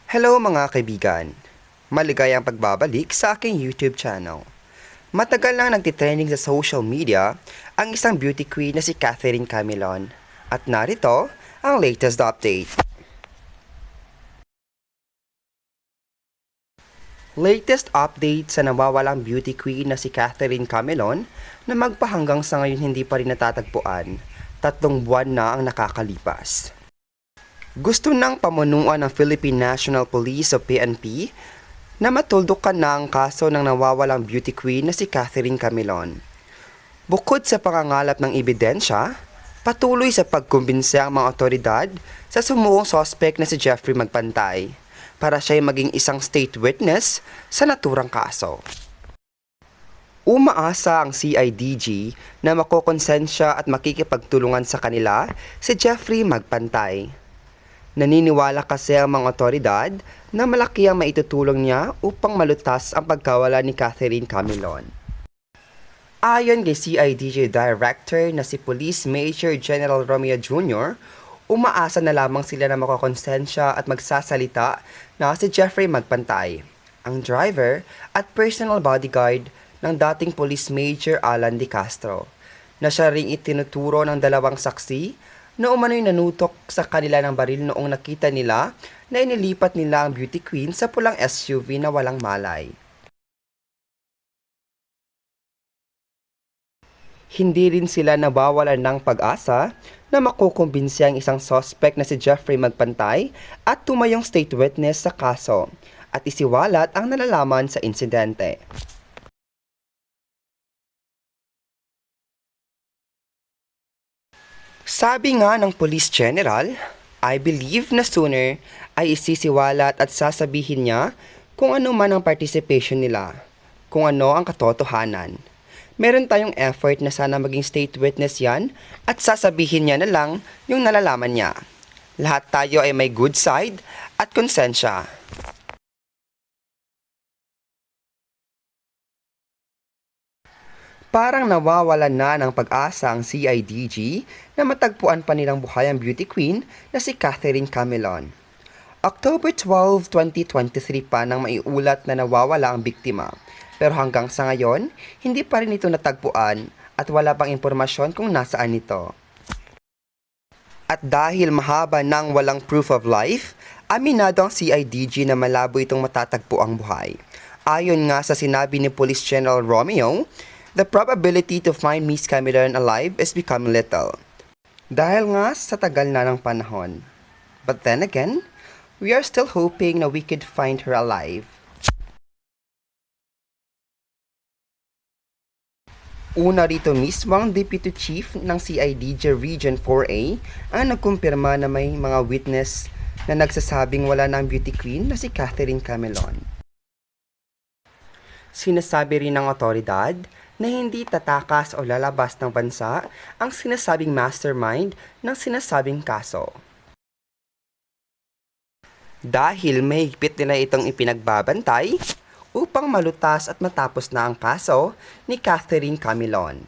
Hello mga kaibigan! Maligayang pagbabalik sa aking YouTube channel. Matagal nang nagtitrending sa social media ang isang beauty queen na si Catherine Camilon. At narito ang latest update. Latest update sa nawawalang beauty queen na si Catherine Camilon na magpahanggang sa ngayon hindi pa rin natatagpuan. 3 buwan na ang nakakalipas. Gusto ng pamunuan ng Philippine National Police o PNP na matuldukan na ang kaso ng nawawalang beauty queen na si Catherine Camilon. Bukod sa pangangalap ng ebidensya, patuloy sa pagkumbinse ang mga otoridad sa sumuong sospek na si Jeffrey Magpantay para siya'y maging isang state witness sa naturang kaso. Umaasa ang CIDG na makokonsensya at makikipagtulungan sa kanila si Jeffrey Magpantay. Naniniwala kasi ang mga otoridad na malaki ang maitutulong niya upang malutas ang pagkawala ni Catherine Camilon. Ayon kay CIDG Director na si Police Major General Romeo Jr., umaasa na lamang sila na makokonsensya at magsasalita na si Jeffrey Magpantay, ang driver at personal bodyguard ng dating Police Major Alan De Castro, na siya ring itinuturo ng 2 saksi na umano'y nanutok sa kanila ng baril noong nakita nila na inilipat nila ang beauty queen sa pulang SUV na walang malay. Hindi rin sila nawawalan ng pag-asa na makukumbinsi ang isang suspect na si Jeffrey Magpantay at tumayong state witness sa kaso at isiwalat ang nalalaman sa insidente. Sabi nga ng Police General, I believe na sooner ay isisiwalat at sasabihin niya kung ano man ang participation nila, kung ano ang katotohanan. Meron tayong effort na sana maging state witness yan at sasabihin niya na lang yung nalalaman niya. Lahat tayo ay may good side at konsensya. Parang nawawalan na ng pag-asa ang CIDG na matagpuan pa nilang buhay ang beauty queen na si Catherine Camilon. October 12, 2023 pa nang maiulat na nawawala ang biktima. Pero hanggang sa ngayon, hindi pa rin ito natagpuan at wala pang impormasyon kung nasaan ito. At dahil mahaba nang walang proof of life, aminado ang CIDG na malabo itong matatagpo ang buhay. Ayon nga sa sinabi ni Police General Romeo, the probability to find Miss Camilon alive is becoming little. Dahil nga sa tagal na ng panahon. But then again, we are still hoping na we could find her alive. Una rito mismo ang Deputy Chief ng CIDG Region 4A ang nagkumpirma na may mga witness na nagsasabing wala ng beauty queen na si Catherine Camilon. Sinasabi rin ng otoridad na hindi tatakas o lalabas ng bansa ang sinasabing mastermind ng sinasabing kaso. Dahil mahigpit nila itong ipinagbabantay upang malutas at matapos na ang kaso ni Catherine Camilon.